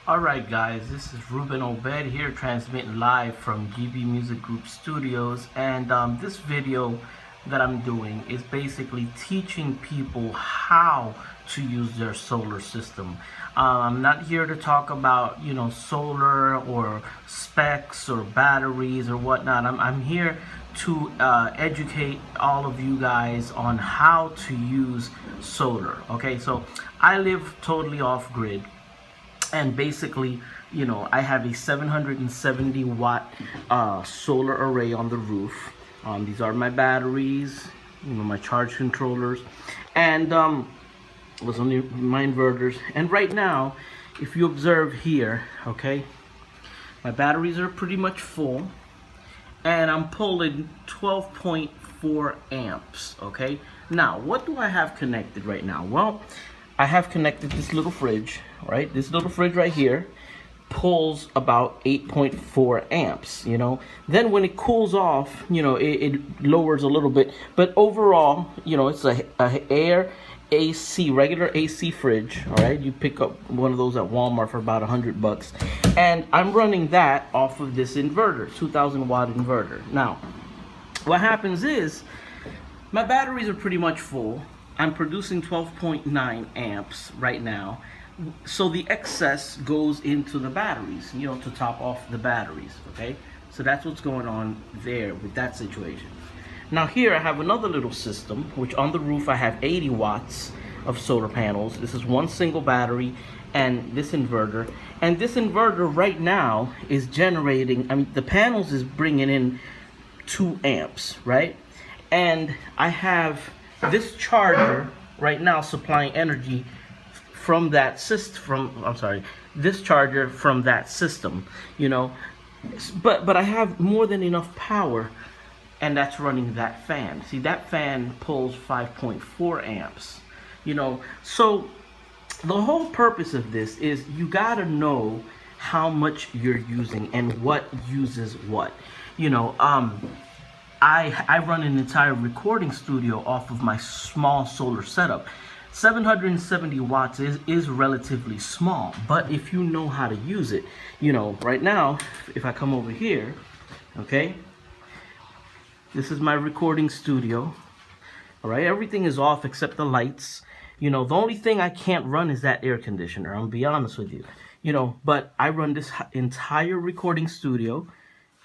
Alright guys, this is Ruben Obed here transmitting live from GB Music Group Studios, and this video that I'm doing is basically teaching people how to use their solar system. I'm not here to talk about solar or specs or batteries or whatnot. I'm here to educate all of you guys on how to use solar. Okay, so I live totally off grid, and basically I have a 770 watt solar array on the roof. These are my batteries, my charge controllers, and was only my inverters. And right now, if you observe here, okay, my batteries are pretty much full, and I'm pulling 12.4 amps. Okay, now what do I have connected right now? Well, I have connected this little fridge, right? This little fridge right here pulls about 8.4 amps, Then when it cools off, it lowers a little bit. But overall, it's a air AC, regular AC fridge, all right? You pick up one of those at Walmart for about $100. And I'm running that off of this inverter, 2,000 watt inverter. Now, what happens is my batteries are pretty much full. I'm producing 12.9 amps right now. So the excess goes into the batteries, to top off the batteries, okay? So that's what's going on there with that situation. Now here I have another little system, which on the roof I have 80 watts of solar panels. This is one single battery and this inverter. And this inverter right now is generating, the panels is bringing in 2 amps, right? And I have this charger right now supplying energy from that system, this charger from that system, but I have more than enough power, and that's running that fan. See, that fan pulls 5.4 amps, so the whole purpose of this is you gotta know how much you're using and what uses what. I run an entire recording studio off of my small solar setup. 770 watts is relatively small, but if you know how to use it, right now, if I come over here, okay, this is my recording studio, all right, everything is off except the lights. The only thing I can't run is that air conditioner, I'm gonna be honest with you, but I run this entire recording studio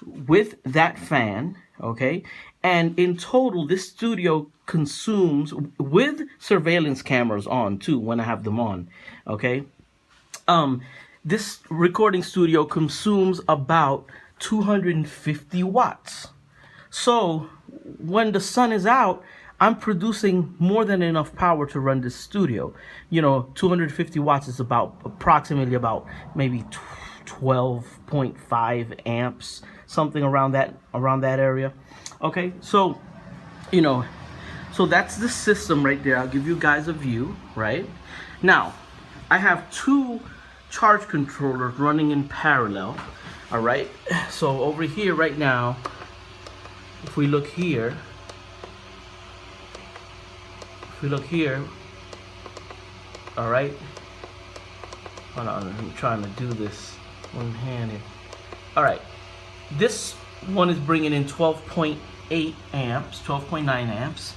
with that fan, okay? And in total, this studio consumes, with surveillance cameras on too, when I have them on, okay? This recording studio consumes about 250 watts. So when the sun is out, I'm producing more than enough power to run this studio. 250 watts is approximately about maybe 12.5 amps, something around that area. Okay, so so that's the system right there. I'll give you guys a view. Right now I have 2 charge controllers running in parallel. All right, so over here right now, if we look here, all right, hold on, I'm trying to do this one-handed. All right, this one is bringing in 12.8 amps, 12.9 amps,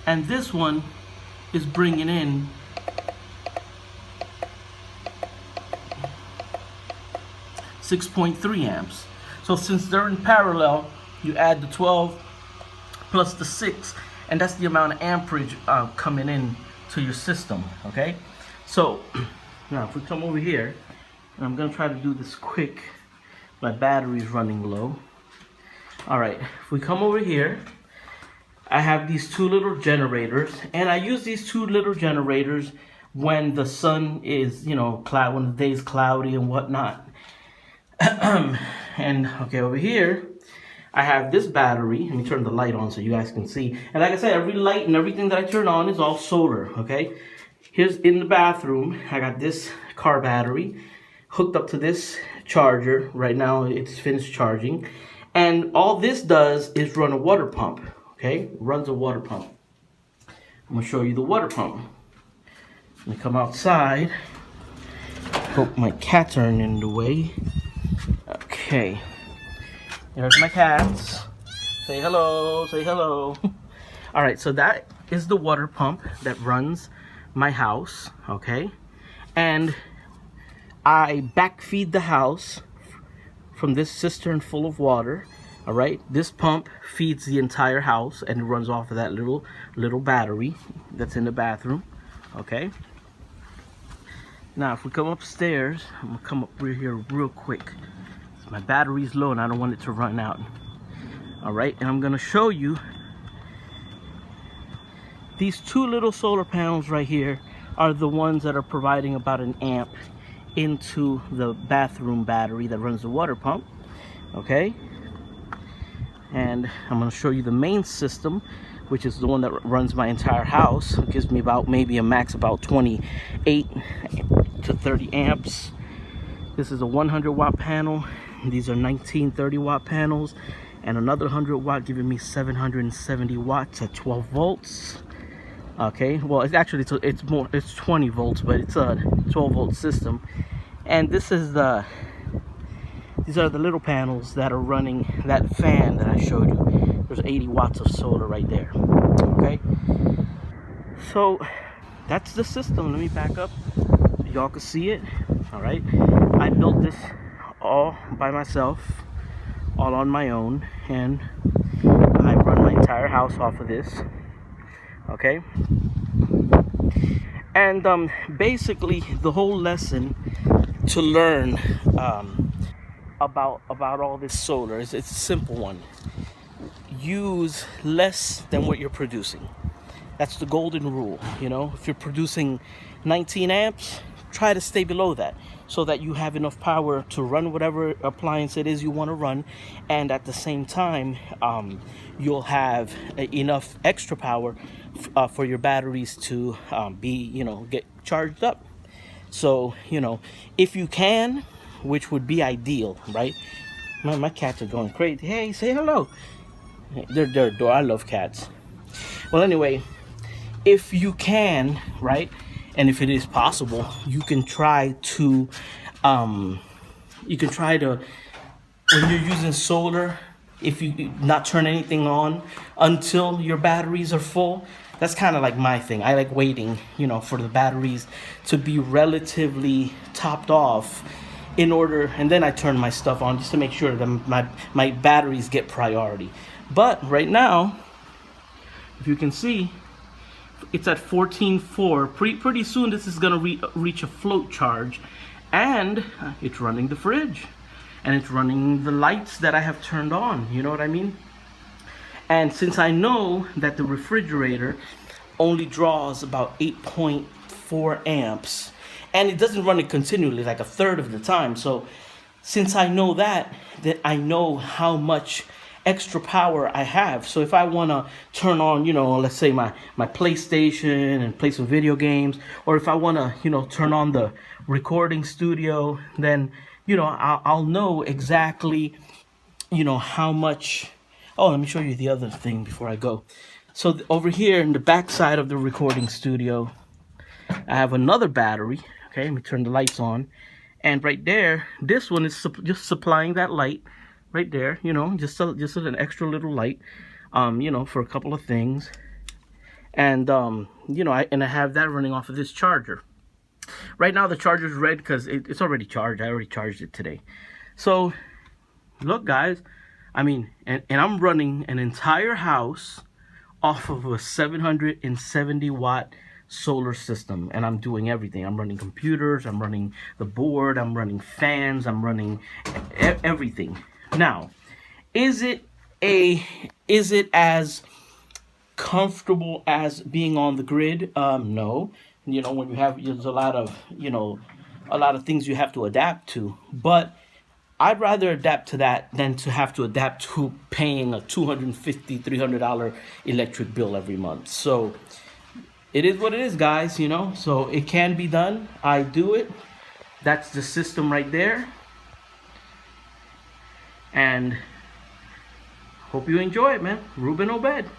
and this one is bringing in 6.3 amps. So since they're in parallel, you add the 12 plus the 6, and that's the amount of amperage coming in to your system, okay? So now if we come over here, and I'm gonna try to do this quick, my battery's running low. All right, if we come over here, I have these 2 little generators, and I use these 2 little generators when the sun is, cloud, when the day's cloudy and whatnot. And okay, over here, I have this battery. Let me turn the light on so you guys can see. And like I said, every light and everything that I turn on is all solar, okay? Here's in the bathroom, I got this car battery hooked up to this charger. Right now, it's finished charging. And all this does is run a water pump, okay? Runs a water pump. I'm gonna show you the water pump. Let me come outside. Hope my cats aren't in the way. Okay. There's my cats. Say hello, say hello. All right, so that is the water pump that runs my house, okay? And I backfeed the house from this cistern full of water. All right, this pump feeds the entire house and it runs off of that little battery that's in the bathroom. Okay, now if we come upstairs, I'm gonna come up here real quick. My battery's low and I don't want it to run out. All right, and I'm gonna show you these two little solar panels right here are the ones that are providing about an amp into the bathroom battery that runs the water pump. Okay, and I'm going to show you the main system, which is the one that runs my entire house. It gives me about maybe a max about 28 to 30 amps. This is a 100 watt panel. These are 1930 watt panels, and another 100 watt giving me 770 watts at 12 volts. Okay, well, it's actually it's 20 volts, but it's a 12 volt system. And these are the little panels that are running that fan that I showed you. There's 80 watts of solar right there. Okay, so that's the system. Let me back up so y'all can see it. All right, I built this all by myself, all on my own, and I run my entire house off of this. Okay, and basically the whole lesson to learn about all this solar is it's a simple one. Use less than what you're producing. That's the golden rule. You know, if you're producing 19 amps, try to stay below that so that you have enough power to run whatever appliance it is you want to run, and at the same time you'll have enough extra power for your batteries to get charged up. So, if you can, which would be ideal, right? My cats are going crazy. Hey, say hello. They're adorable. I love cats. Well, anyway, if you can, right, and if it is possible, you can try to when you're using solar, if you not turn anything on until your batteries are full. That's kind of like my thing. I like waiting, for the batteries to be relatively topped off and then I turn my stuff on just to make sure that my batteries get priority. But right now, if you can see, it's at 14.4. Pretty soon this is going to reach a float charge, and it's running the fridge, and it's running the lights that I have turned on. You know what I mean? And since I know that the refrigerator only draws about 8.4 amps, and it doesn't run it continually, like a third of the time. So since I know that I know how much extra power I have. So if I want to turn on, let's say my PlayStation and play some video games, or if I want to, turn on the recording studio, then, I'll know exactly, how much. Oh, let me show you the other thing before I go. So over here in the back side of the recording studio, I have another battery. Okay, let me turn the lights on. And right there, this one is just supplying that light right there, just an extra little light, for a couple of things. And, I have that running off of this charger. Right now, the charger's red because it's already charged. I already charged it today. So, look, guys. I mean, and I'm running an entire house off of a 770 watt solar system, and I'm doing everything. I'm running computers, I'm running the board, I'm running fans, I'm running everything. Now, is it as comfortable as being on the grid? No. When there's a lot of things you have to adapt to, but I'd rather adapt to that than to have to adapt to paying a $250, $300 electric bill every month. So it is what it is, guys, So it can be done. I do it. That's the system right there. And hope you enjoy it, man. Ruben Obed.